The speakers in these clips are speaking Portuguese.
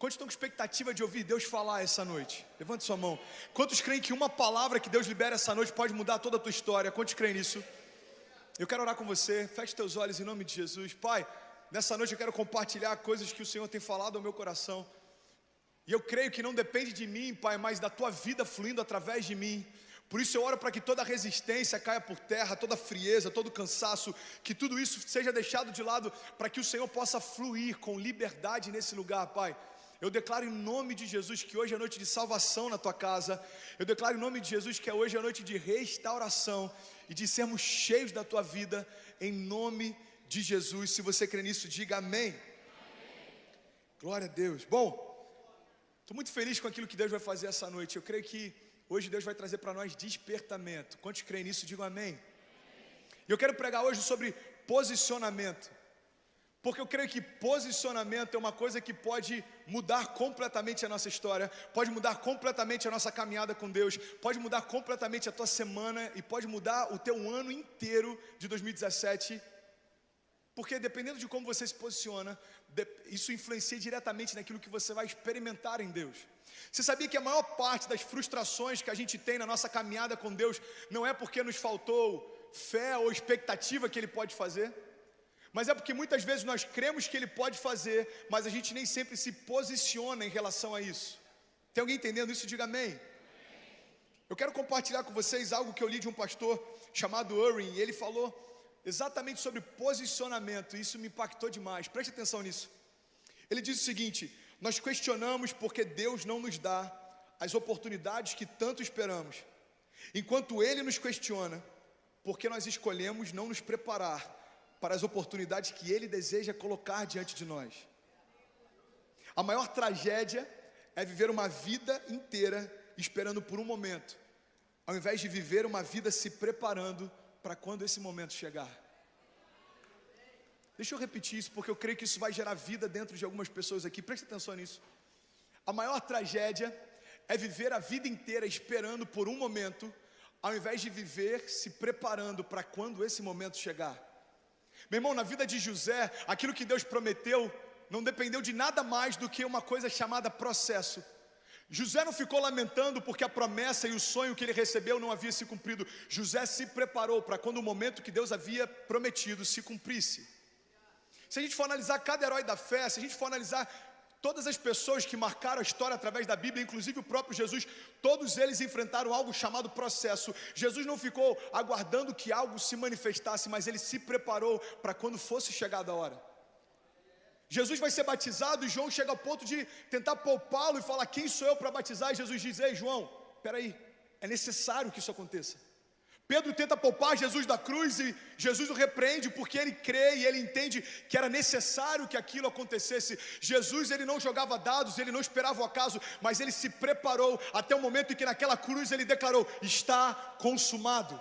Quantos estão com expectativa de ouvir Deus falar essa noite? Levante sua mão. Quantos creem que uma palavra que Deus libera essa noite pode mudar toda a tua história? Quantos creem nisso? Eu quero orar com você. Feche teus olhos em nome de Jesus. Pai, nessa noite eu quero compartilhar coisas que o Senhor tem falado ao meu coração. E eu creio que não depende de mim, Pai, mas da tua vida fluindo através de mim. Por isso eu oro para que toda resistência caia por terra, toda frieza, todo cansaço, que tudo isso seja deixado de lado, para que o Senhor possa fluir com liberdade nesse lugar, Pai. Eu declaro em nome de Jesus que hoje é noite de salvação na tua casa. Eu declaro em nome de Jesus que hoje é noite de restauração e de sermos cheios da tua vida, em nome de Jesus. Se você crê nisso, diga amém. Glória a Deus. Bom, estou muito feliz com aquilo que Deus vai fazer essa noite. Eu creio que hoje Deus vai trazer para nós despertamento. Quantos creem nisso, digam amém. E eu quero pregar hoje sobre posicionamento. Porque eu creio que posicionamento é uma coisa que pode mudar completamente a nossa história, pode mudar completamente a nossa caminhada com Deus, pode mudar completamente a tua semana e pode mudar o teu ano inteiro de 2017. Porque dependendo de como você se posiciona, isso influencia diretamente naquilo que você vai experimentar em Deus. Você sabia que a maior parte das frustrações que a gente tem na nossa caminhada com Deus não é porque nos faltou fé ou expectativa que Ele pode fazer? Mas é porque muitas vezes nós cremos que Ele pode fazer, mas a gente nem sempre se posiciona em relação a isso. Tem alguém entendendo isso? Diga amém. Eu quero compartilhar com vocês algo que eu li de um pastor chamado Urwin, e ele falou exatamente sobre posicionamento, e isso me impactou demais. Preste atenção nisso. Ele diz o seguinte: nós questionamos porque Deus não nos dá as oportunidades que tanto esperamos, enquanto Ele nos questiona porque nós escolhemos não nos preparar para as oportunidades que Ele deseja colocar diante de nós. A maior tragédia é viver uma vida inteira esperando por um momento, ao invés de viver uma vida se preparando para quando esse momento chegar. Deixa eu repetir isso, porque eu creio que isso vai gerar vida dentro de algumas pessoas aqui. Preste atenção nisso. A maior tragédia é viver a vida inteira esperando por um momento, ao invés de viver se preparando para quando esse momento chegar. Meu irmão, na vida de José, aquilo que Deus prometeu não dependeu de nada mais do que uma coisa chamada processo. José não ficou lamentando porque a promessa e o sonho que ele recebeu não havia se cumprido. José se preparou para quando o momento que Deus havia prometido se cumprisse. Se a gente for analisar cada herói da fé, se a gente for analisar todas as pessoas que marcaram a história através da Bíblia, inclusive o próprio Jesus, todos eles enfrentaram algo chamado processo. Jesus não ficou aguardando que algo se manifestasse, mas ele se preparou para quando fosse chegada a hora. Jesus vai ser batizado e João chega ao ponto de tentar poupá-lo e falar: quem sou eu para batizar? E Jesus diz: ei João, peraí, é necessário que isso aconteça. Pedro tenta poupar Jesus da cruz e Jesus o repreende porque ele crê e ele entende que era necessário que aquilo acontecesse. Jesus, ele não jogava dados, ele não esperava o acaso, mas ele se preparou até o momento em que naquela cruz ele declarou: está consumado.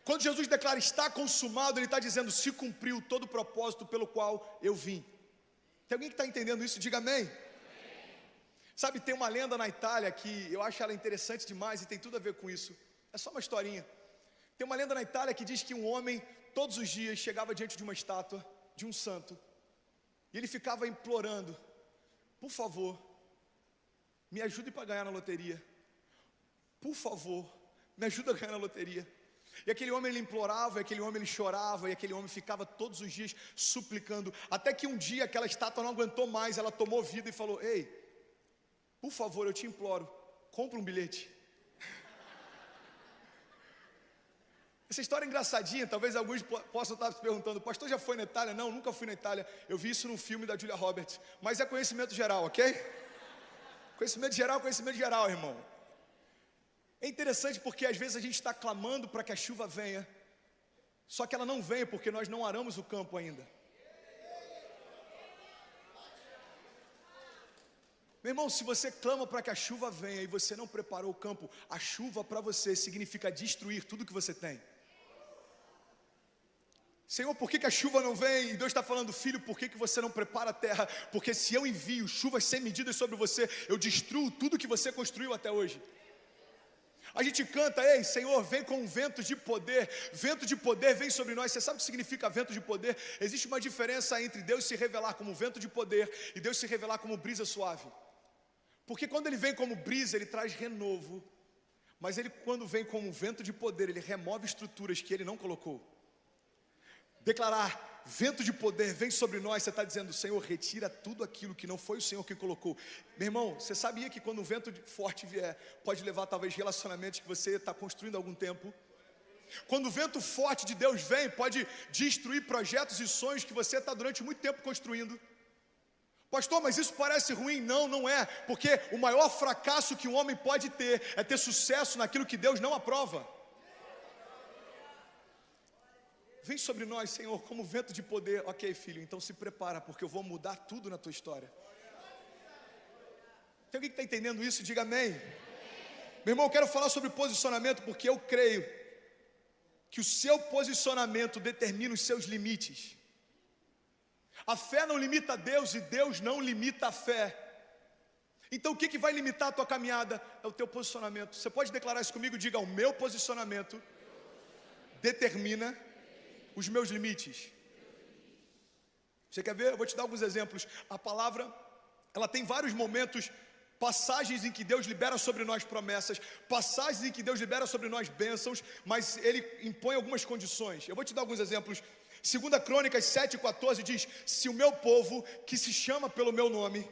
Quando Jesus declara está consumado, ele está dizendo: se cumpriu todo o propósito pelo qual eu vim. Tem alguém que está entendendo isso? Diga amém. Sabe, tem uma lenda na Itália que eu acho ela interessante demais e tem tudo a ver com isso. É só uma historinha. Tem uma lenda na Itália que diz que um homem, todos os dias, chegava diante de uma estátua de um santo e ele ficava implorando: por favor, me ajude para ganhar na loteria. Por favor, me ajuda a ganhar na loteria. E aquele homem ele implorava, e aquele homem ele chorava, e aquele homem ficava todos os dias suplicando, até que um dia aquela estátua não aguentou mais, ela tomou vida e falou: ei, por favor, eu te imploro, compra um bilhete. Essa história é engraçadinha, talvez alguns possam estar se perguntando: pastor, já foi na Itália? Não, nunca fui na Itália. Eu vi isso num filme da Julia Roberts, mas é conhecimento geral, ok? Conhecimento geral, irmão. É interessante porque às vezes a gente está clamando para que a chuva venha, só que ela não vem porque nós não aramos o campo ainda. Meu irmão, se você clama para que a chuva venha e você não preparou o campo, a chuva para você significa destruir tudo que você tem. Senhor, por que a chuva não vem? E Deus está falando: filho, por que você não prepara a terra? Porque se eu envio chuvas sem medidas sobre você, eu destruo tudo que você construiu até hoje. A gente canta, ei, Senhor, vem com um vento de poder vem sobre nós. Você sabe o que significa vento de poder? Existe uma diferença entre Deus se revelar como vento de poder e Deus se revelar como brisa suave. Porque quando Ele vem como brisa, Ele traz renovo, mas Ele, quando vem como vento de poder, Ele remove estruturas que Ele não colocou. Declarar vento de poder vem sobre nós, você está dizendo, Senhor, retira tudo aquilo que não foi o Senhor que colocou. Meu irmão, você sabia que quando um vento forte vier, pode levar talvez relacionamentos que você está construindo há algum tempo? Quando o vento forte de Deus vem, pode destruir projetos e sonhos que você está durante muito tempo construindo. Pastor, mas isso parece ruim? Não, não é, porque o maior fracasso que um homem pode ter é ter sucesso naquilo que Deus não aprova. Vem sobre nós, Senhor, como vento de poder. Ok, filho, então se prepara, porque eu vou mudar tudo na tua história. Tem alguém que está entendendo isso? Diga amém. Meu irmão, eu quero falar sobre posicionamento, porque eu creio que o seu posicionamento determina os seus limites. A fé não limita Deus e Deus não limita a fé. Então o que vai limitar a tua caminhada? É o teu posicionamento. Você pode declarar isso comigo? Diga, o meu posicionamento determina os meus limites. Você quer ver? Eu vou te dar alguns exemplos. A palavra, ela tem vários momentos, passagens em que Deus libera sobre nós promessas, passagens em que Deus libera sobre nós bênçãos, mas Ele impõe algumas condições. Eu vou te dar alguns exemplos. 2 Crônicas 7,14 diz, se o meu povo, que se chama pelo meu nome,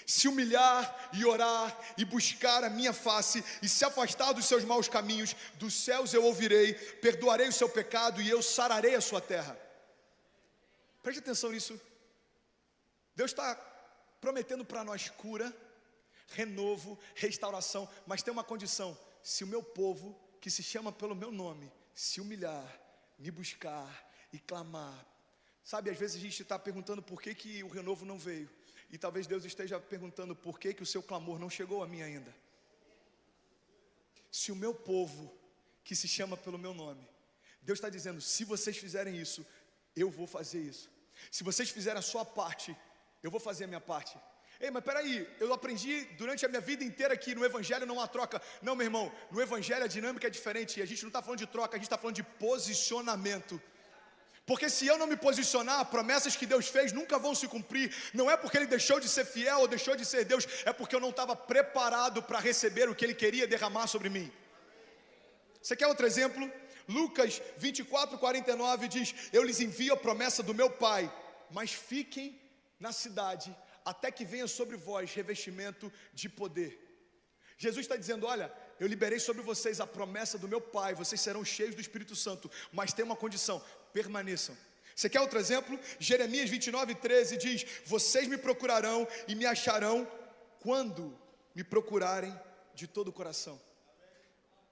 se humilhar e orar e buscar a minha face e se afastar dos seus maus caminhos, dos céus eu ouvirei, perdoarei o seu pecado e eu sararei a sua terra. Preste atenção nisso. Deus está prometendo para nós cura, renovo, restauração, mas tem uma condição: se o meu povo, que se chama pelo meu nome, se humilhar, me buscar e clamar. Sabe, às vezes a gente está perguntando por que o renovo não veio. E talvez Deus esteja perguntando por que o seu clamor não chegou a mim ainda. Se o meu povo, que se chama pelo meu nome, Deus está dizendo, se vocês fizerem isso, eu vou fazer isso. Se vocês fizerem a sua parte, eu vou fazer a minha parte. Ei, mas peraí, eu aprendi durante a minha vida inteira que no Evangelho não há troca. Não, meu irmão, no Evangelho a dinâmica é diferente. E a gente não está falando de troca, a gente está falando de posicionamento. Porque se eu não me posicionar, promessas que Deus fez nunca vão se cumprir. Não é porque Ele deixou de ser fiel ou deixou de ser Deus, é porque eu não estava preparado para receber o que Ele queria derramar sobre mim. Você quer outro exemplo? Lucas 24:49 diz, eu lhes envio a promessa do meu Pai, mas fiquem na cidade, até que venha sobre vós revestimento de poder. Jesus está dizendo, olha, eu liberei sobre vocês a promessa do meu Pai, vocês serão cheios do Espírito Santo, mas tem uma condição, permaneçam. Você quer outro exemplo? Jeremias 29:13 diz, vocês me procurarão e me acharão quando me procurarem de todo o coração.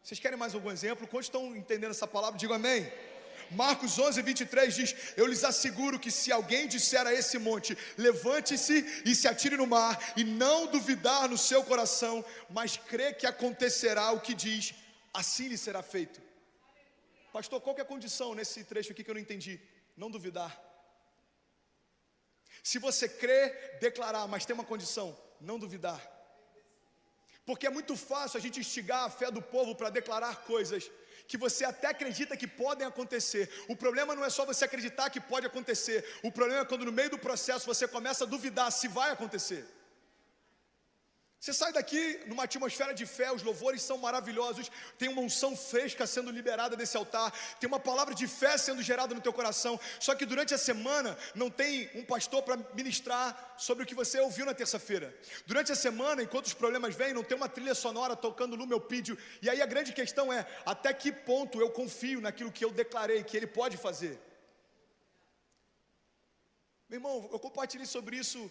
Vocês querem mais algum exemplo? Quantos estão entendendo essa palavra? Digam amém. Marcos 11:23 diz, eu lhes asseguro que se alguém disser a esse monte, levante-se e se atire no mar, e não duvidar no seu coração, mas crer que acontecerá o que diz, assim lhe será feito. Pastor, qual que é a condição nesse trecho aqui que eu não entendi? Não duvidar. Se você crer, declarar, mas tem uma condição, não duvidar. Porque é muito fácil a gente instigar a fé do povo para declarar coisas que você até acredita que podem acontecer. O problema não é só você acreditar que pode acontecer. O problema é quando no meio do processo você começa a duvidar se vai acontecer. Você sai daqui numa atmosfera de fé, os louvores são maravilhosos, tem uma unção fresca sendo liberada desse altar, tem uma palavra de fé sendo gerada no teu coração, só que durante a semana não tem um pastor para ministrar sobre o que você ouviu na terça-feira. Durante a semana, enquanto os problemas vêm, não tem uma trilha sonora tocando no meu pídio, e aí a grande questão é, até que ponto eu confio naquilo que eu declarei, que Ele pode fazer? Meu irmão, eu compartilhei sobre isso,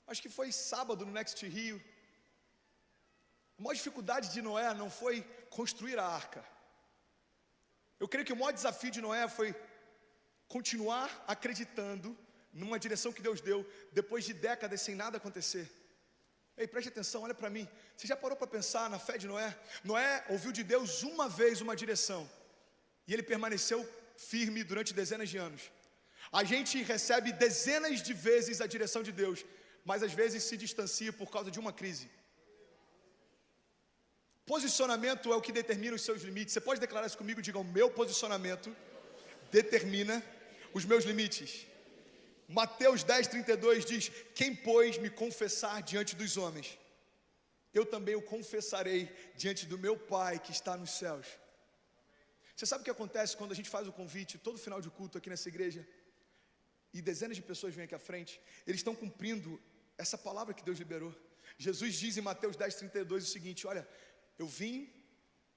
acho que foi sábado no Next Rio. A maior dificuldade de Noé não foi construir a arca. Eu creio que o maior desafio de Noé foi continuar acreditando numa direção que Deus deu, depois de décadas sem nada acontecer. Ei, preste atenção, olha para mim. Você já parou para pensar na fé de Noé? Noé ouviu de Deus uma vez uma direção, e ele permaneceu firme durante dezenas de anos. A gente recebe dezenas de vezes a direção de Deus, mas às vezes se distancia por causa de uma crise. Posicionamento é o que determina os seus limites. Você pode declarar isso comigo? Diga: o meu posicionamento determina os meus limites. Mateus 10:32 diz: quem, pois, me confessar diante dos homens, eu também o confessarei diante do meu Pai que está nos céus. Você sabe o que acontece quando a gente faz o convite, todo final de culto aqui nessa igreja, e dezenas de pessoas vêm aqui à frente? Eles estão cumprindo essa palavra que Deus liberou. Jesus diz em Mateus 10:32 o seguinte: olha, eu vim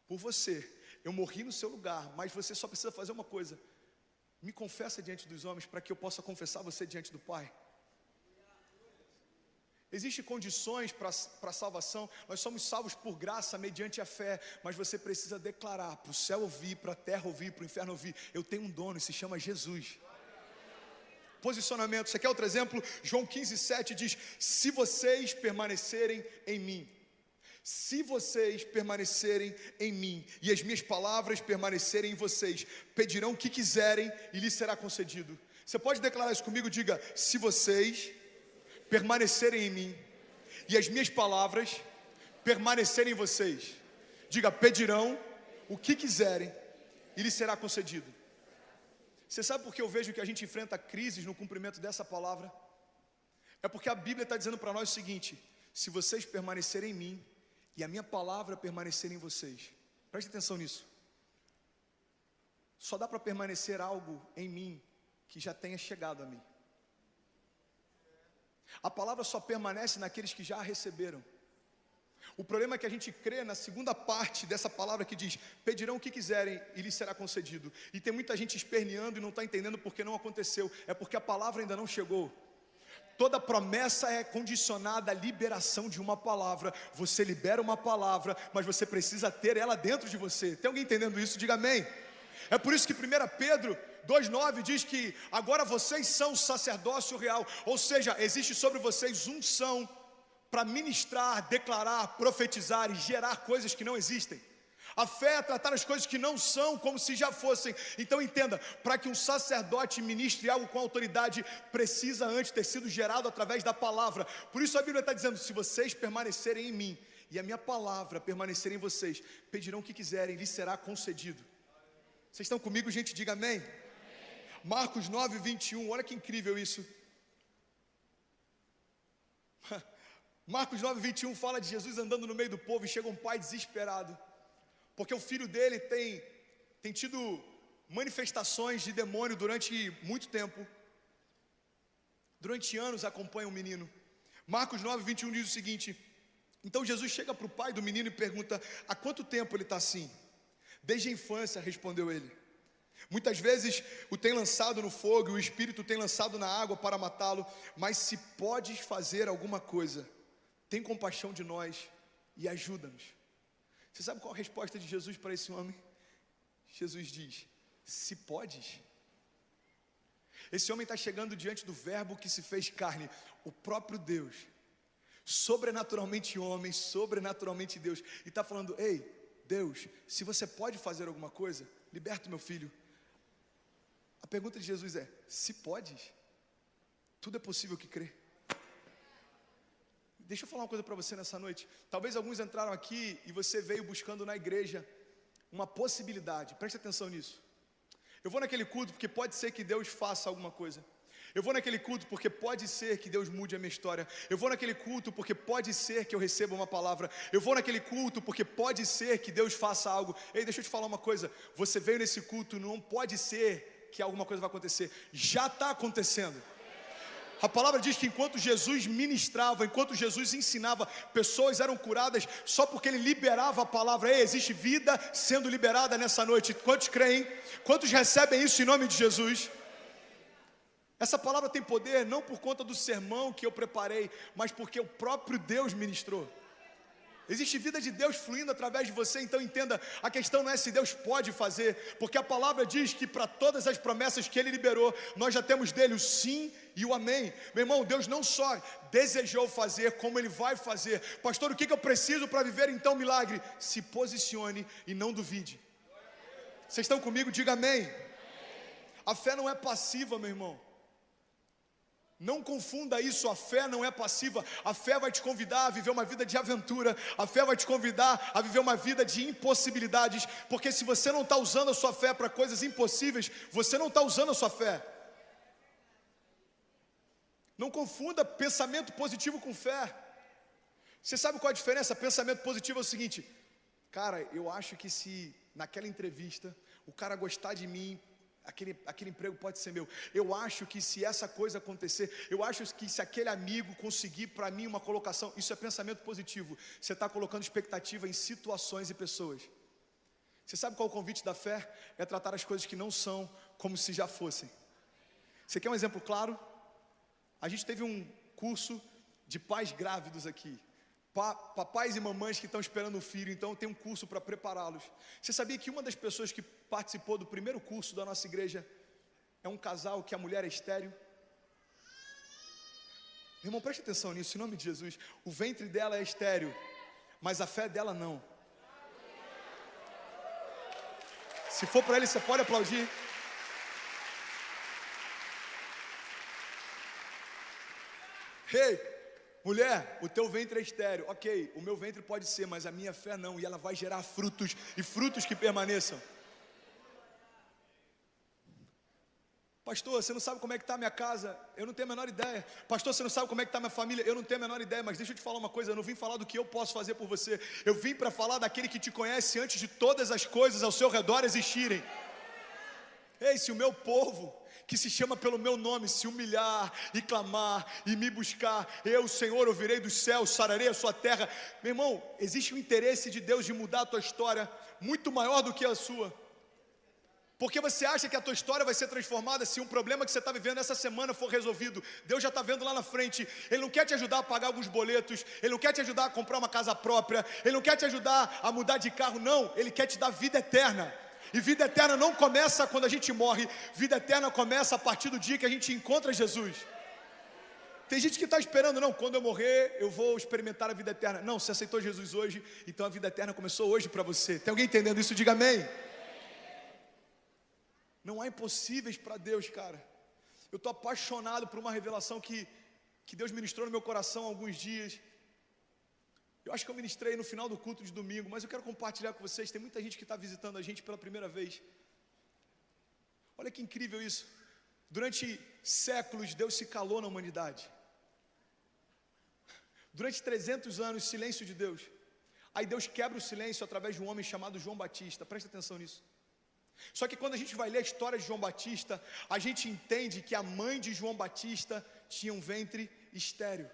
por você, eu morri no seu lugar, mas você só precisa fazer uma coisa: me confessa diante dos homens, para que eu possa confessar você diante do Pai. Existem condições para a salvação. Nós somos salvos por graça mediante a fé, mas você precisa declarar para o céu ouvir, para a terra ouvir, para o inferno ouvir: eu tenho um dono e se chama Jesus. Posicionamento. Você quer outro exemplo? João 15:7 diz: se vocês permanecerem em mim, se vocês permanecerem em mim e as minhas palavras permanecerem em vocês, pedirão o que quiserem e lhes será concedido. Você pode declarar isso comigo? Diga: se vocês permanecerem em mim e as minhas palavras permanecerem em vocês, diga: pedirão o que quiserem e lhes será concedido. Você sabe por que eu vejo que a gente enfrenta crises no cumprimento dessa palavra? É porque a Bíblia está dizendo para nós o seguinte: se vocês permanecerem em mim e a minha palavra permanecer em vocês. Preste atenção nisso. Só dá para permanecer algo em mim que já tenha chegado a mim. A palavra só permanece naqueles que já a receberam. O problema é que a gente crê na segunda parte dessa palavra que diz: pedirão o que quiserem e lhes será concedido. E tem muita gente esperneando e não está entendendo porque não aconteceu. É porque a palavra ainda não chegou. Toda promessa é condicionada à liberação de uma palavra. Você libera uma palavra, mas você precisa ter ela dentro de você. Tem alguém entendendo isso? Diga amém. É por isso que 1 Pedro 2,9 diz que agora vocês são sacerdócio real. Ou seja, existe sobre vocês unção para ministrar, declarar, profetizar e gerar coisas que não existem. A fé é tratar as coisas que não são como se já fossem. Então entenda, para que um sacerdote ministre algo com autoridade, precisa antes ter sido gerado através da palavra. Por isso a Bíblia está dizendo: se vocês permanecerem em mim e a minha palavra permanecer em vocês, pedirão o que quiserem, lhes será concedido. Vocês estão comigo, gente? Diga amém. Marcos 9:21, olha que incrível isso. Marcos 9:21 fala de Jesus andando no meio do povo e chega um pai desesperado, porque o filho dele tem tido manifestações de demônio durante muito tempo. Durante anos acompanha o menino. Marcos 9:21 diz o seguinte: então Jesus chega para o pai do menino e pergunta: há quanto tempo ele está assim? Desde a infância, respondeu ele. Muitas vezes o tem lançado no fogo e o espírito tem lançado na água para matá-lo. Mas se podes fazer alguma coisa, tem compaixão de nós e ajuda-nos. Você sabe qual a resposta de Jesus para esse homem? Jesus diz: se podes. Esse homem está chegando diante do verbo que se fez carne, o próprio Deus, sobrenaturalmente homem, sobrenaturalmente Deus, e está falando: ei, Deus, se você pode fazer alguma coisa, liberta o meu filho. A pergunta de Jesus é: se podes? Tudo é possível que crê. Deixa eu falar uma coisa para você nessa noite. Talvez alguns entraram aqui e você veio buscando na igreja uma possibilidade. Preste atenção nisso. Eu vou naquele culto porque pode ser que Deus faça alguma coisa. Eu vou naquele culto porque pode ser que Deus mude a minha história. Eu vou naquele culto porque pode ser que eu receba uma palavra. Eu vou naquele culto porque pode ser que Deus faça algo. Ei, deixa eu te falar uma coisa. Você veio nesse culto, não pode ser que alguma coisa vai acontecer. Já está acontecendo. A palavra diz que enquanto Jesus ministrava, enquanto Jesus ensinava, pessoas eram curadas só porque ele liberava a palavra. Ei, existe vida sendo liberada nessa noite. Quantos creem? Quantos recebem isso em nome de Jesus? Essa palavra tem poder não por conta do sermão que eu preparei, mas porque o próprio Deus ministrou. Existe vida de Deus fluindo através de você. Então entenda, a questão não é se Deus pode fazer, porque a palavra diz que para todas as promessas que Ele liberou, nós já temos dele o sim e o amém. Meu irmão, Deus não só desejou fazer, como Ele vai fazer. Pastor, o que eu preciso para viver então o milagre? Se posicione e não duvide. Vocês estão comigo? Diga amém. A fé não é passiva, meu irmão. Não confunda isso, a fé não é passiva. A fé vai te convidar a viver uma vida de aventura. A fé vai te convidar a viver uma vida de impossibilidades. Porque se você não está usando a sua fé para coisas impossíveis, você não está usando a sua fé. Não confunda pensamento positivo com fé. Você sabe qual a diferença? Pensamento positivo é o seguinte: cara, eu acho que se naquela entrevista o cara gostar de mim, aquele emprego pode ser meu. Eu acho que se essa coisa acontecer, eu acho que se aquele amigo conseguir para mim uma colocação, isso é pensamento positivo. Você está colocando expectativa em situações e pessoas. Você sabe qual é o convite da fé? É tratar as coisas que não são como se já fossem. Você quer um exemplo claro? A gente teve um curso de pais grávidos aqui. Papais e mamães que estão esperando o filho, então tem um curso para prepará-los. Você sabia que uma das pessoas que participou do primeiro curso da nossa igreja é um casal que a mulher é estéril? Meu irmão, preste atenção nisso, em nome de Jesus. O ventre dela é estéril, mas a fé dela não. Se for para ele, você pode aplaudir. Hey! Mulher, o teu ventre é estéril. Ok, o meu ventre pode ser, mas a minha fé não. E ela vai gerar frutos, e frutos que permaneçam. Pastor, você não sabe como é que está a minha casa? Eu não tenho a menor ideia. Pastor, você não sabe como é que está a minha família? Eu não tenho a menor ideia. Mas deixa eu te falar uma coisa, eu não vim falar do que eu posso fazer por você. Eu vim para falar daquele que te conhece antes de todas as coisas ao seu redor existirem. Ei, se o meu povo, que se chama pelo meu nome, se humilhar e clamar e me buscar, eu, Senhor, ouvirei dos céus, sararei a sua terra. Meu irmão, existe um interesse de Deus de mudar a tua história muito maior do que a sua. Porque você acha que a tua história vai ser transformada se um problema que você está vivendo essa semana for resolvido. Deus já está vendo lá na frente. Ele não quer te ajudar a pagar alguns boletos, Ele não quer te ajudar a comprar uma casa própria, Ele não quer te ajudar a mudar de carro, não. Ele quer te dar vida eterna. E vida eterna não começa quando a gente morre. Vida eterna começa a partir do dia que a gente encontra Jesus. Tem gente que está esperando, não, quando eu morrer eu vou experimentar a vida eterna. Não, você aceitou Jesus hoje, então a vida eterna começou hoje para você. Tem alguém entendendo isso? Diga amém. Não há impossíveis para Deus, cara. Eu estou apaixonado por uma revelação que Deus ministrou no meu coração há alguns dias. Eu acho que eu ministrei no final do culto de domingo, mas eu quero compartilhar com vocês. Tem muita gente que está visitando a gente pela primeira vez. Olha que incrível isso. Durante séculos, Deus se calou na humanidade. Durante 300 anos, silêncio de Deus. Aí Deus quebra o silêncio através de um homem chamado João Batista. Presta atenção nisso. Só que quando a gente vai ler a história de João Batista, a gente entende que a mãe de João Batista tinha um ventre estéril.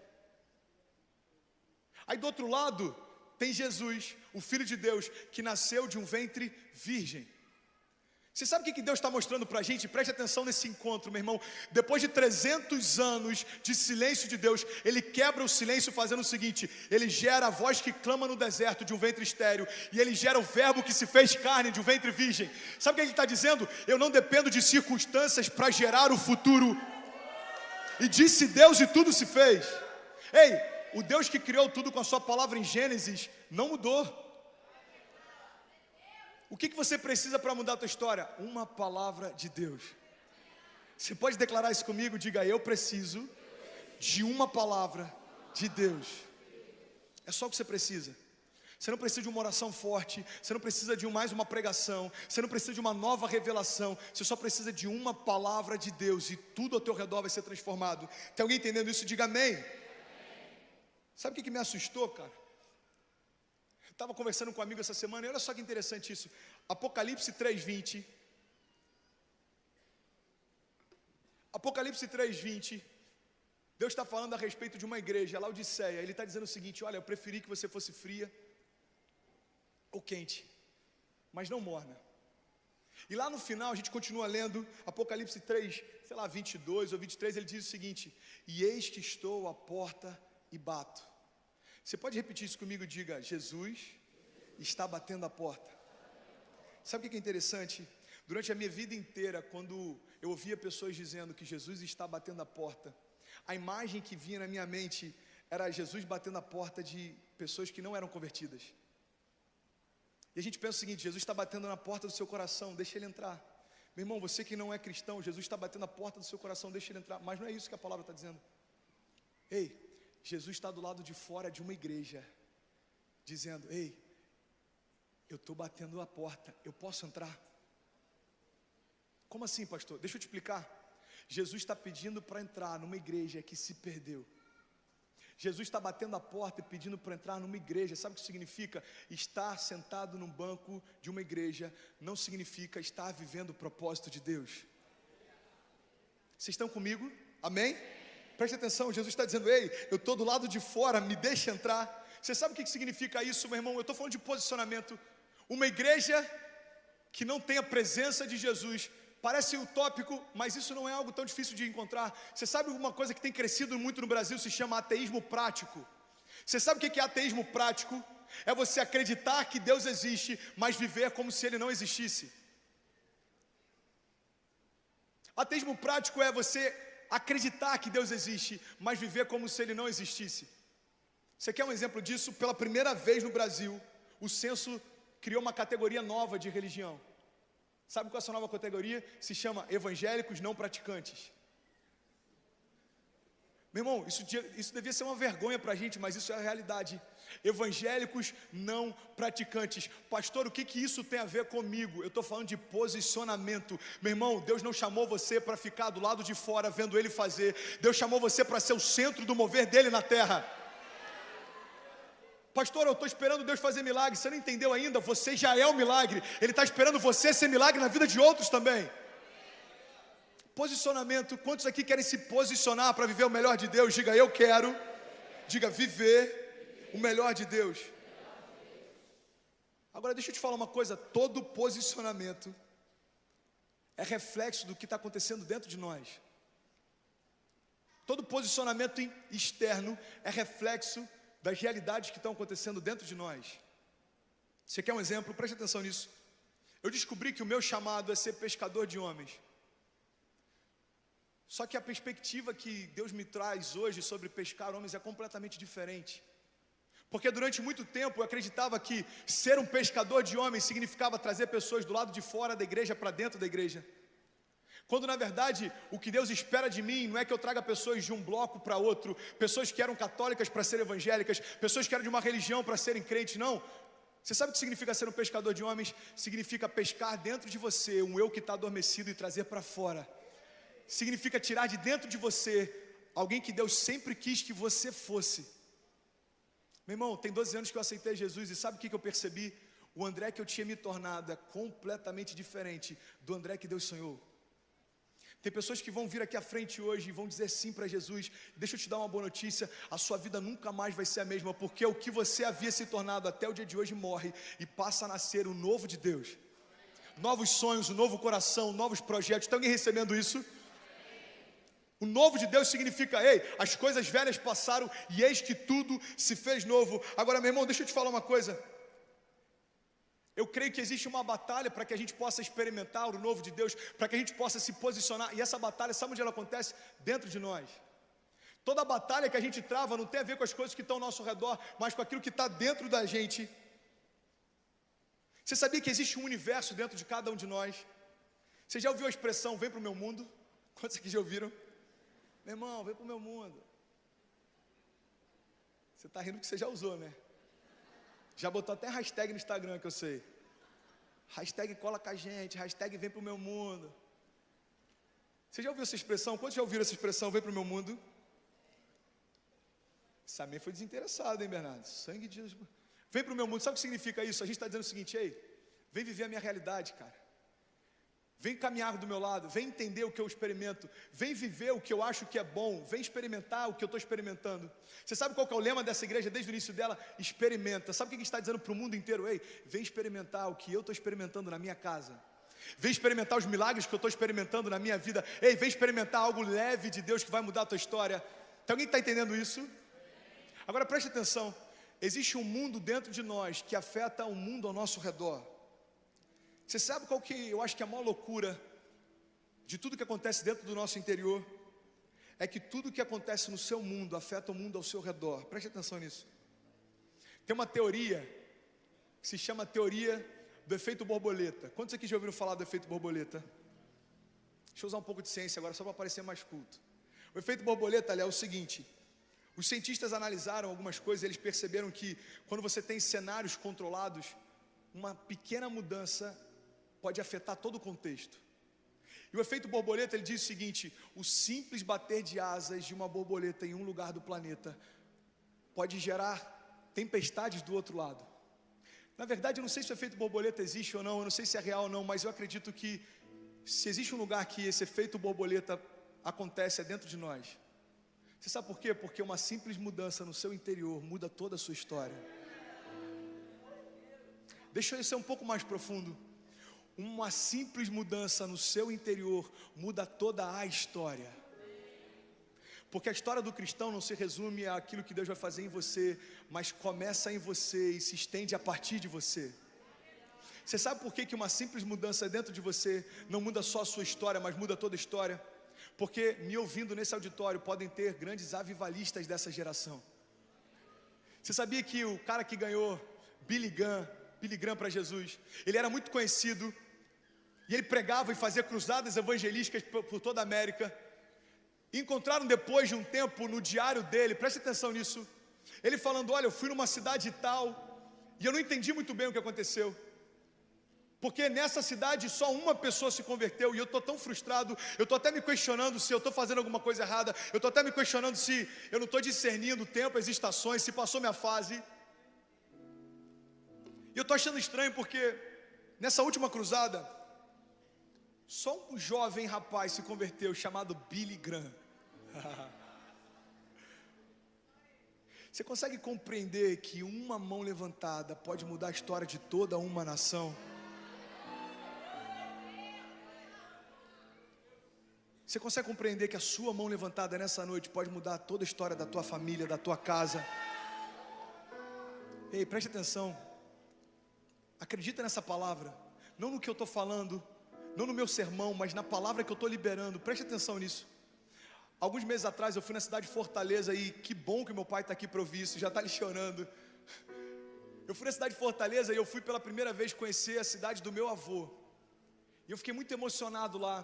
Aí do outro lado tem Jesus, o Filho de Deus, que nasceu de um ventre virgem. Você sabe o que Deus está mostrando para a gente? Preste atenção nesse encontro, meu irmão. Depois de 300 anos de silêncio de Deus, Ele quebra o silêncio fazendo o seguinte: Ele gera a voz que clama no deserto de um ventre estéril, e Ele gera o verbo que se fez carne de um ventre virgem. Sabe o que Ele está dizendo? Eu não dependo de circunstâncias para gerar o futuro. E disse Deus e tudo se fez. Ei, o Deus que criou tudo com a sua palavra em Gênesis não mudou. O que você precisa para mudar a tua história? Uma palavra de Deus. Você pode declarar isso comigo? Diga: eu preciso de uma palavra de Deus. É só o que você precisa. Você não precisa de uma oração forte, você não precisa de mais uma pregação, você não precisa de uma nova revelação, você só precisa de uma palavra de Deus e tudo ao teu redor vai ser transformado. Tem alguém entendendo isso? Diga amém. Sabe o que me assustou, cara? Eu estava conversando com um amigo essa semana e olha só que interessante isso. Apocalipse 3:20. Apocalipse 3:20. Deus está falando a respeito de uma igreja, Laodiceia. Ele está dizendo o seguinte: olha, eu preferi que você fosse fria ou quente, mas não morna. E lá no final a gente continua lendo Apocalipse 3, 22 ou 23, ele diz o seguinte: e eis que estou à porta e bato. Você pode repetir isso comigo? Diga: Jesus está batendo a porta. Sabe o que é interessante? Durante a minha vida inteira, quando eu ouvia pessoas dizendo que Jesus está batendo a porta, a imagem que vinha na minha mente era Jesus batendo a porta de pessoas que não eram convertidas. E a gente pensa o seguinte: Jesus está batendo na porta do seu coração, deixa ele entrar. Meu irmão, você que não é cristão, Jesus está batendo a porta do seu coração, deixa ele entrar. Mas não é isso que a palavra está dizendo. Ei, Jesus está do lado de fora de uma igreja, dizendo: ei, eu estou batendo a porta, eu posso entrar? Como assim, pastor? Deixa eu te explicar. Jesus está pedindo para entrar numa igreja que se perdeu. Jesus está batendo a porta e pedindo para entrar numa igreja. Sabe o que significa? Estar sentado num banco de uma igreja não significa estar vivendo o propósito de Deus. Vocês estão comigo? Amém? Preste atenção, Jesus está dizendo: ei, eu estou do lado de fora, me deixa entrar. Você sabe o que significa isso, meu irmão? Eu estou falando de posicionamento. Uma igreja que não tem a presença de Jesus, parece utópico, mas isso não é algo tão difícil de encontrar. Você sabe uma coisa que tem crescido muito no Brasil, se chama ateísmo prático. Você sabe o que é ateísmo prático? É você acreditar que Deus existe, mas viver como se Ele não existisse. Ateísmo prático é você acreditar que Deus existe, mas viver como se Ele não existisse. Você quer um exemplo disso? Pela primeira vez no Brasil, o censo criou uma categoria nova de religião. Sabe qual é essa nova categoria? Se chama evangélicos não praticantes. Meu irmão, isso devia ser uma vergonha para a gente, mas isso é a realidade. Evangélicos não praticantes. Pastor, o que isso tem a ver comigo? Eu estou falando de posicionamento. Meu irmão, Deus não chamou você para ficar do lado de fora vendo Ele fazer. Deus chamou você para ser o centro do mover dEle na terra. Pastor, eu estou esperando Deus fazer milagre. Você não entendeu ainda? Você já é o milagre. Ele está esperando você ser milagre na vida de outros também. Posicionamento. Quantos aqui querem se posicionar para viver o melhor de Deus? Diga: eu quero. Diga: viver o melhor de Deus. Agora deixa eu te falar uma coisa. Todo posicionamento é reflexo do que está acontecendo dentro de nós. Todo posicionamento externo é reflexo das realidades que estão acontecendo dentro de nós. Você quer um exemplo? Preste atenção nisso. Eu descobri que o meu chamado é ser pescador de homens. Só que a perspectiva que Deus me traz hoje sobre pescar homens é completamente diferente. Porque durante muito tempo eu acreditava que ser um pescador de homens significava trazer pessoas do lado de fora da igreja para dentro da igreja. Quando na verdade o que Deus espera de mim não é que eu traga pessoas de um bloco para outro, pessoas que eram católicas para serem evangélicas, pessoas que eram de uma religião para serem crentes, não. Você sabe o que significa ser um pescador de homens? Significa pescar dentro de você um eu que está adormecido e trazer para fora. Significa tirar de dentro de você alguém que Deus sempre quis que você fosse. Meu irmão, tem 12 anos que eu aceitei Jesus e sabe o que eu percebi? O André que eu tinha me tornado é completamente diferente do André que Deus sonhou. Tem pessoas que vão vir aqui à frente hoje e vão dizer sim para Jesus. Deixa eu te dar uma boa notícia: a sua vida nunca mais vai ser a mesma, porque o que você havia se tornado até o dia de hoje morre e passa a nascer o novo de Deus. Novos sonhos, um novo coração, novos projetos. Tem alguém recebendo isso? O novo de Deus significa: ei, as coisas velhas passaram e eis que tudo se fez novo. Agora, meu irmão, deixa eu te falar uma coisa. Eu creio que existe uma batalha para que a gente possa experimentar o novo de Deus, para que a gente possa se posicionar. E essa batalha, sabe onde ela acontece? Dentro de nós. Toda batalha que a gente trava não tem a ver com as coisas que estão ao nosso redor, mas com aquilo que está dentro da gente. Você sabia que existe um universo dentro de cada um de nós? Você já ouviu a expressão: vem para o meu mundo? Quantos aqui já ouviram? Meu irmão, vem para o meu mundo. Você está rindo que você já usou, né? Já botou até hashtag no Instagram, que eu sei. Hashtag cola com a gente, hashtag vem para o meu mundo. Você já ouviu essa expressão? Quantos já ouviram essa expressão, vem para o meu mundo? Esse amém foi desinteressado, hein, Bernardo? Sangue de Jesus. Vem para o meu mundo. Sabe o que significa isso? A gente está dizendo o seguinte: ei, vem viver a minha realidade, cara. Vem caminhar do meu lado, vem entender o que eu experimento, vem viver o que eu acho que é bom, vem experimentar o que eu estou experimentando. Você sabe qual que é o lema dessa igreja desde o início dela? Experimenta. Sabe o que está dizendo para o mundo inteiro? Ei, vem experimentar o que eu estou experimentando na minha casa. Vem experimentar os milagres que eu estou experimentando na minha vida. Ei, vem experimentar algo leve de Deus que vai mudar a tua história. Tem alguém que está entendendo isso? Agora preste atenção. Existe um mundo dentro de nós que afeta o mundo ao nosso redor. Você sabe qual que eu acho que é a maior loucura de tudo que acontece dentro do nosso interior? É que tudo que acontece no seu mundo afeta o mundo ao seu redor. Preste atenção nisso. Tem uma teoria que se chama teoria do efeito borboleta. Quantos aqui já ouviram falar do efeito borboleta? Deixa eu usar um pouco de ciência agora, só para parecer mais culto. O efeito borboleta, é o seguinte: os cientistas analisaram algumas coisas e eles perceberam que quando você tem cenários controlados, uma pequena mudança pode afetar todo o contexto. E o efeito borboleta, ele diz o seguinte: o simples bater de asas de uma borboleta em um lugar do planeta pode gerar tempestades do outro lado. Na verdade, eu não sei se o efeito borboleta existe ou não, eu não sei se é real ou não, mas eu acredito que se existe um lugar que esse efeito borboleta acontece, é dentro de nós. Você sabe por quê? Porque uma simples mudança no seu interior muda toda a sua história. Deixa eu ser um pouco mais profundo. Uma simples mudança no seu interior muda toda a história. Porque a história do cristão não se resume àquilo que Deus vai fazer em você, mas começa em você e se estende a partir de você. Você sabe por que uma simples mudança dentro de você não muda só a sua história, mas muda toda a história? Porque me ouvindo nesse auditório podem ter grandes avivalistas dessa geração. Você sabia que o cara que ganhou Billy Graham para Jesus, ele era muito conhecido e ele pregava e fazia cruzadas evangelísticas por toda a América. E encontraram depois de um tempo no diário dele, preste atenção nisso, ele falando: olha, eu fui numa cidade tal e eu não entendi muito bem o que aconteceu, porque nessa cidade só uma pessoa se converteu e eu estou tão frustrado, eu estou até me questionando se eu estou fazendo alguma coisa errada, eu estou até me questionando se eu não estou discernindo o tempo, as estações, se passou minha fase. E eu estou achando estranho porque nessa última cruzada, só um jovem rapaz se converteu chamado Billy Graham. Você consegue compreender que uma mão levantada pode mudar a história de toda uma nação? Você consegue compreender que a sua mão levantada nessa noite pode mudar toda a história da tua família, da tua casa? Ei, preste atenção. Acredita nessa palavra. Não no que eu estou falando, não no meu sermão, mas na palavra que eu estou liberando. Preste atenção nisso. Alguns meses atrás eu fui na cidade de Fortaleza e que bom que meu pai está aqui para ouvir isso, já está lhe chorando. Eu fui na cidade de Fortaleza e eu fui pela primeira vez conhecer a cidade do meu avô. E eu fiquei muito emocionado lá.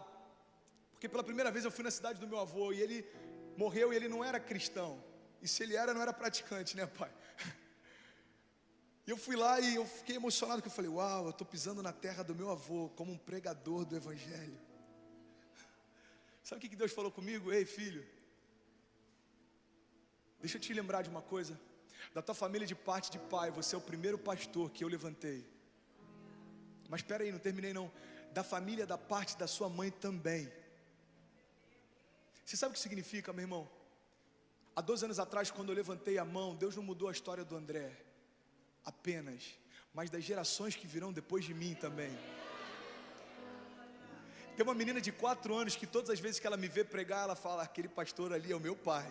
Porque pela primeira vez eu fui na cidade do meu avô e ele morreu e ele não era cristão. E se ele era, não era praticante, né, pai? E eu fui lá e eu fiquei emocionado, porque eu falei: uau, eu estou pisando na terra do meu avô, como um pregador do evangelho. Sabe o que Deus falou comigo? Ei, filho, deixa eu te lembrar de uma coisa. Da tua família de parte de pai, você é o primeiro pastor que eu levantei. Mas espera aí, não terminei não. Da família da parte da sua mãe também. Você sabe o que significa, meu irmão? Há 12 anos atrás, quando eu levantei a mão, Deus não mudou a história do André apenas, mas das gerações que virão depois de mim também. Tem uma menina de 4 anos que todas as vezes que ela me vê pregar, ela fala: aquele pastor ali é o meu pai.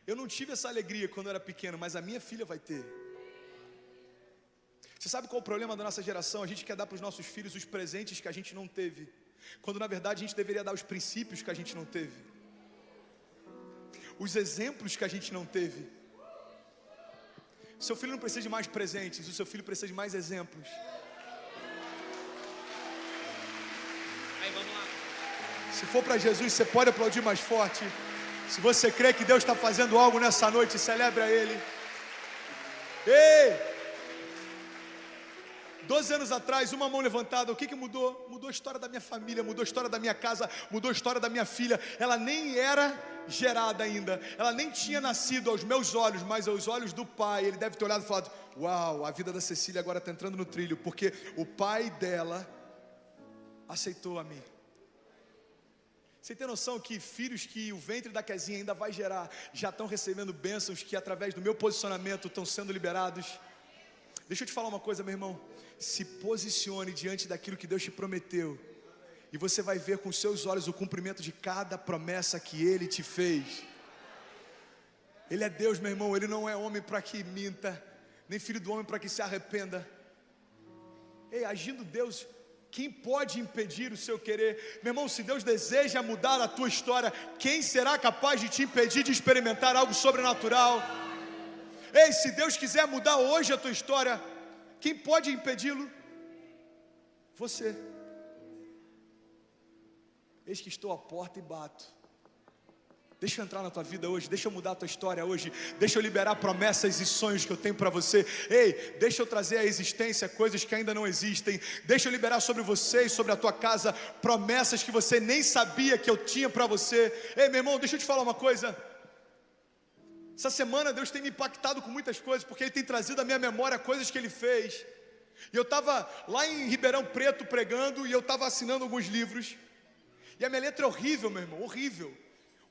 Eu não tive essa alegria quando eu era pequeno, mas a minha filha vai ter. Você sabe qual é o problema da nossa geração? A gente quer dar para os nossos filhos os presentes que a gente não teve, quando na verdade a gente deveria dar os princípios que a gente não teve, os exemplos que a gente não teve. Seu filho não precisa de mais presentes, o seu filho precisa de mais exemplos. Aí, vamos lá. Se for para Jesus, você pode aplaudir mais forte. Se você crê que Deus está fazendo algo nessa noite, celebre a Ele. Ei! 12 anos atrás, uma mão levantada, o que mudou? Mudou a história da minha família, mudou a história da minha casa, mudou a história da minha filha. Ela nem era gerada ainda, ela nem tinha nascido aos meus olhos, mas aos olhos do pai. Ele deve ter olhado e falado: uau, a vida da Cecília agora está entrando no trilho, porque o pai dela aceitou a mim. Você tem noção que filhos que o ventre da Kezinha ainda vai gerar, já estão recebendo bênçãos que através do meu posicionamento estão sendo liberados? Deixa eu te falar uma coisa, meu irmão. Se posicione diante daquilo que Deus te prometeu, e você vai ver com seus olhos o cumprimento de cada promessa que Ele te fez. Ele é Deus, meu irmão. Ele não é homem para que minta, nem filho do homem para que se arrependa. Ei, agindo Deus, quem pode impedir o seu querer? Meu irmão, se Deus deseja mudar a tua história, quem será capaz de te impedir de experimentar algo sobrenatural? Ei, se Deus quiser mudar hoje a tua história, quem pode impedi-lo? Você. Eis que estou à porta e bato. Deixa eu entrar na tua vida hoje, deixa eu mudar a tua história hoje, deixa eu liberar promessas e sonhos que eu tenho para você. Ei, deixa eu trazer à existência coisas que ainda não existem. Deixa eu liberar sobre você e sobre a tua casa promessas que você nem sabia que eu tinha para você. Ei, meu irmão, deixa eu te falar uma coisa. Essa semana Deus tem me impactado com muitas coisas, porque Ele tem trazido à minha memória coisas que Ele fez. E eu estava lá em Ribeirão Preto pregando, e eu estava assinando alguns livros. E a minha letra é horrível, meu irmão, horrível.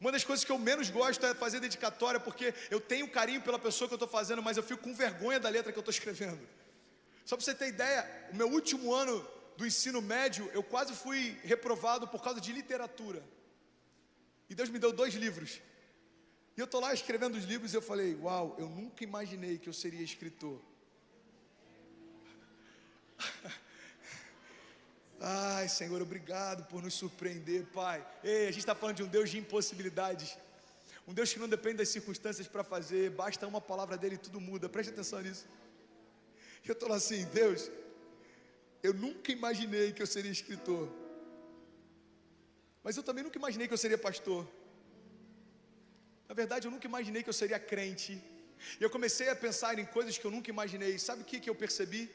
Uma das coisas que eu menos gosto é fazer dedicatória, porque eu tenho carinho pela pessoa que eu estou fazendo, mas eu fico com vergonha da letra que eu estou escrevendo. Só para você ter ideia, o meu último ano do ensino médio, eu quase fui reprovado por causa de literatura. E Deus me deu 2 livros. E eu estou lá escrevendo os livros e eu falei, uau, eu nunca imaginei que eu seria escritor. Ai, Senhor, obrigado por nos surpreender, Pai. Ei, a gente está falando de um Deus de impossibilidades. Um Deus que não depende das circunstâncias para fazer. Basta uma palavra dele e tudo muda. Preste atenção nisso. Eu estou lá assim, Deus, eu nunca imaginei que eu seria escritor. Mas eu também nunca imaginei que eu seria pastor. Na verdade, eu nunca imaginei que eu seria crente. E eu comecei a pensar em coisas que eu nunca imaginei. Sabe o que eu percebi?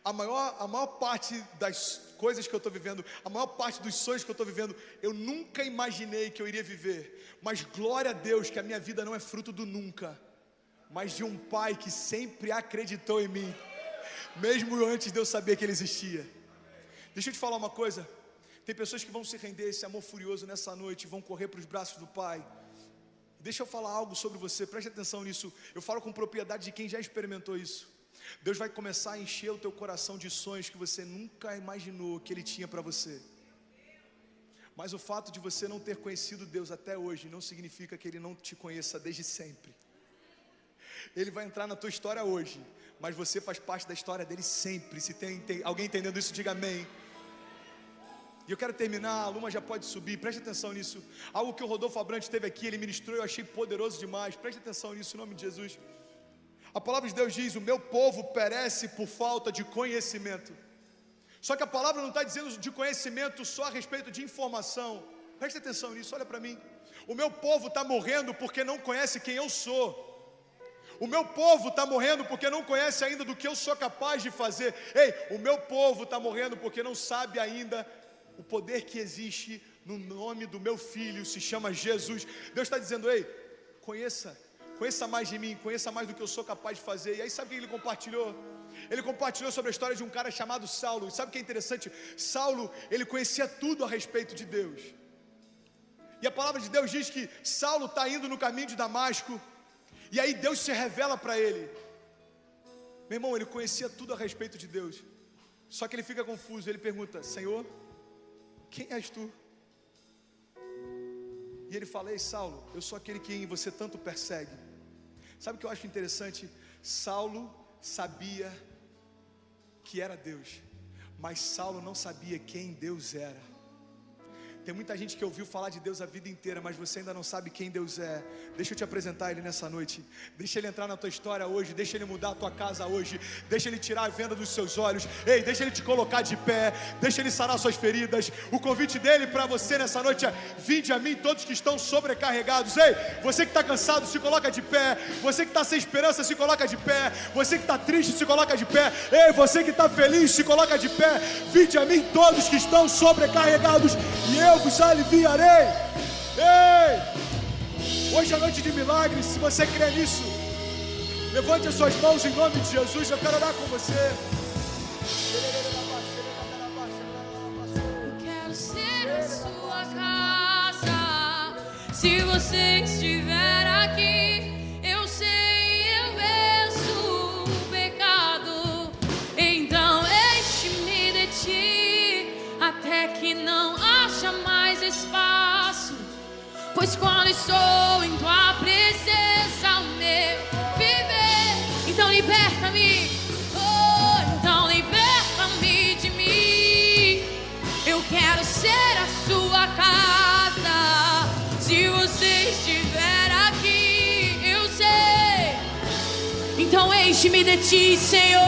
A maior parte das coisas que eu estou vivendo, a maior parte dos sonhos que eu estou vivendo, eu nunca imaginei que eu iria viver. Mas glória a Deus que a minha vida não é fruto do nunca, mas de um Pai que sempre acreditou em mim, mesmo antes de eu saber que Ele existia. Deixa eu te falar uma coisa. Tem pessoas que vão se render a esse amor furioso nessa noite, vão correr para os braços do Pai. Deixa eu falar algo sobre você, preste atenção nisso. Eu falo com propriedade de quem já experimentou isso. Deus vai começar a encher o teu coração de sonhos que você nunca imaginou que Ele tinha para você. Mas o fato de você não ter conhecido Deus até hoje não significa que Ele não te conheça desde sempre. Ele vai entrar na tua história hoje, mas você faz parte da história dele sempre. Se tem alguém entendendo isso, diga amém. E eu quero terminar, a Luma já pode subir, preste atenção nisso. Algo que o Rodolfo Abrantes teve aqui, ele ministrou, eu achei poderoso demais. Preste atenção nisso, em nome de Jesus. A palavra de Deus diz, o meu povo perece por falta de conhecimento. Só que a palavra não está dizendo de conhecimento só a respeito de informação. Preste atenção nisso, olha para mim. O meu povo está morrendo porque não conhece quem eu sou. O meu povo está morrendo porque não conhece ainda do que eu sou capaz de fazer. Ei, o meu povo está morrendo porque não sabe ainda o poder que existe no nome do meu filho, se chama Jesus. Deus está dizendo, ei, conheça mais de mim, conheça mais do que eu sou capaz de fazer. E aí sabe o que ele compartilhou? Ele compartilhou sobre a história de um cara chamado Saulo. E sabe o que é interessante? Saulo, ele conhecia tudo a respeito de Deus. E a palavra de Deus diz que Saulo está indo no caminho de Damasco, e aí Deus se revela para ele. Meu irmão, ele conhecia tudo a respeito de Deus, só que ele fica confuso. Ele pergunta, Senhor, quem és tu? E ele fala, ei Saulo, eu sou aquele que em você tanto persegue. Sabe o que eu acho interessante? Saulo sabia que era Deus, mas Saulo não sabia quem Deus era. Tem muita gente que ouviu falar de Deus a vida inteira, mas você ainda não sabe quem Deus é. Deixa eu te apresentar Ele nessa noite. Deixa Ele entrar na tua história hoje. Deixa Ele mudar a tua casa hoje. Deixa Ele tirar a venda dos seus olhos. Ei, deixa Ele te colocar de pé. Deixa Ele sarar suas feridas. O convite dele para você nessa noite é: vinde a mim todos que estão sobrecarregados. Ei, você que está cansado, se coloca de pé. Você que está sem esperança, se coloca de pé. Você que está triste, se coloca de pé. Ei, você que está feliz, se coloca de pé. Vinde a mim todos que estão sobrecarregados, e eu vos aliviarei. Ei, hoje é noite de milagres. Se você crê nisso, levante as suas mãos em nome de Jesus. Eu quero orar com você. Eu quero ser a sua casa. Se você estiver aqui, eu sei, eu venço o pecado. Então enche-me de ti, até que não haja mais espaço. Pois quando estou em tua presença, o meu viver. Então liberta-me, oh, então liberta-me de mim. Eu quero ser a sua casa. Se você estiver aqui, eu sei. Então enche-me de ti, Senhor,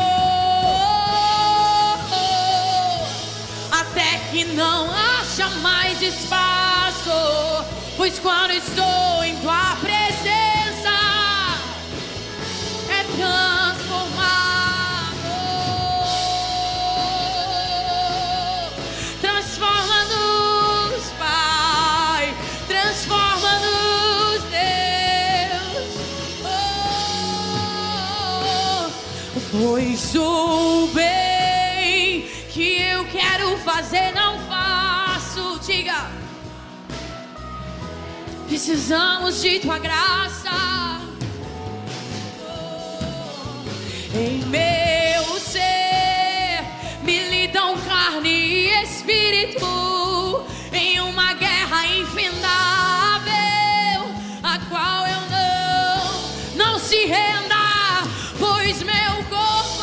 até que que não haja mais espaço, pois quando estou em tua presença é transformado. Transforma-nos, Pai, transforma-nos, Deus. Pois o bem que eu quero fazer não faço. Diga: precisamos de tua graça. Em meu ser militam carne e espírito em uma guerra infindável, a qual eu não se renda, pois meu corpo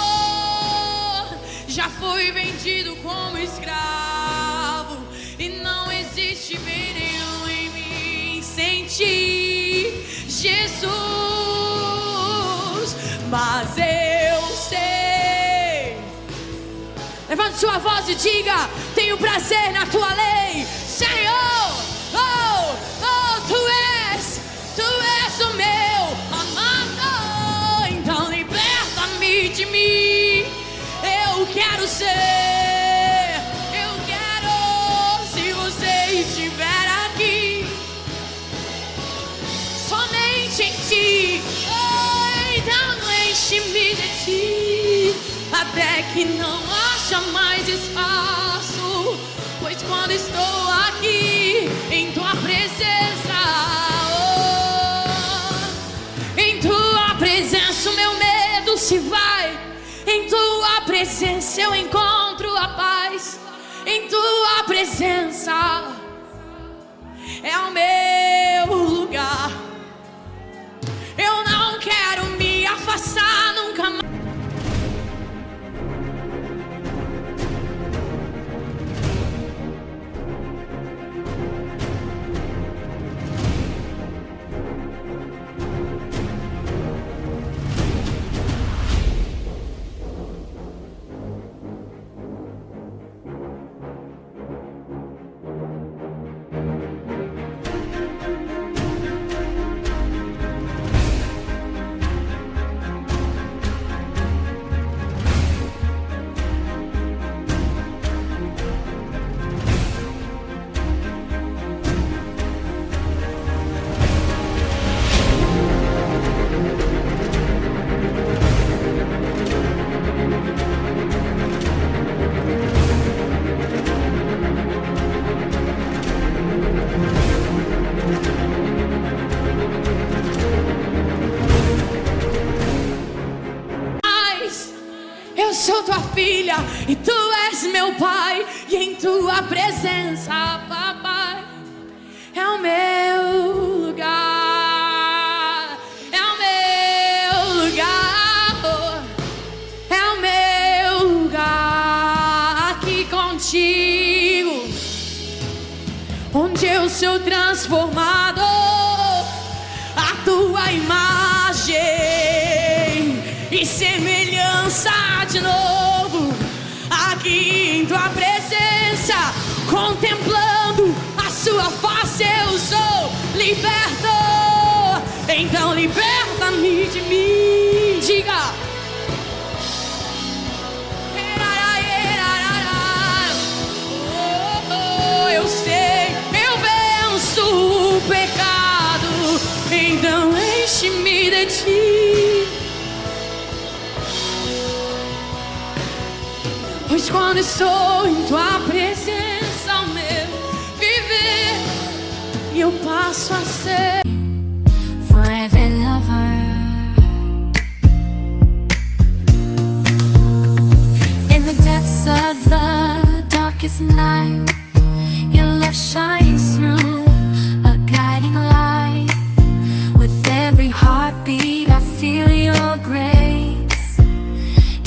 já foi vendido como escravo e não existe bem nenhum em mim sem ti, Jesus. Mas eu sei. Levante sua voz e diga: tenho prazer na tua lei, Senhor. Oh, oh, tu és o meu amado. Então liberta-me de mim. Eu quero ser, eu quero. Se você estiver aqui, somente em ti. Oh, então enche-me de ti, até que não haja mais espaço, pois quando estou aqui em tua presença, oh, em tua presença o meu medo se vai, em tua presença eu encontro a paz, em tua presença é o meu lugar. Eu não quero me afastar nunca mais. Eu sou tua filha e tu és meu pai, e em tua presença, papai, é o meu lugar, é o meu lugar, é o meu lugar aqui contigo, onde eu sou transformado à tua imagem e semelhança de novo, aqui em tua presença, contemplando a sua face, eu sou liberto. Então liberta-me de mim, diga. Oh, eu sei, eu venço o pecado, então enche-me de ti. Pois quando estou em tua presença, o meu viver, eu passo a ser forever lover. In the depths of the darkest night, your love shines through, a guiding light. With every heartbeat I feel your grace.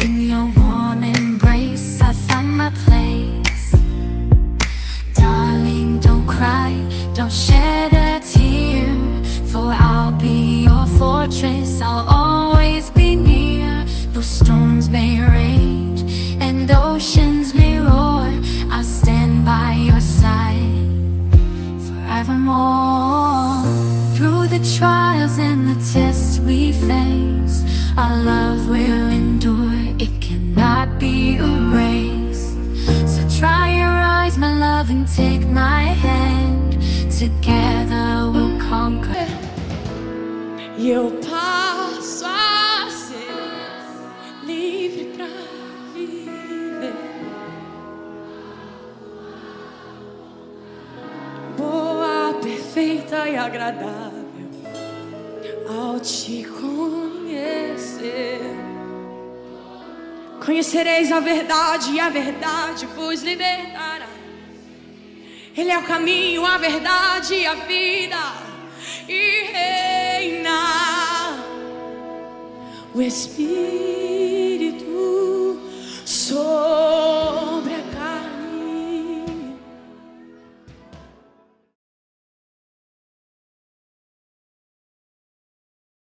In your warm embrace I find my place. Darling, don't cry, don't shed a tear, for I'll be your fortress, I'll always be near. Though storms may rage and oceans may roar, I'll stand by forevermore. Through the trials and the tests we face, our love will endure, it cannot be erased. So dry your eyes, my love, and take my hand. Together we'll conquer. E eu passo a ser livre pra viver. Boa, perfeita e agradável ao te conhecer. Conhecereis a verdade e a verdade vos libertará. Ele é o caminho, a verdade e a vida, e reina o Espírito sobre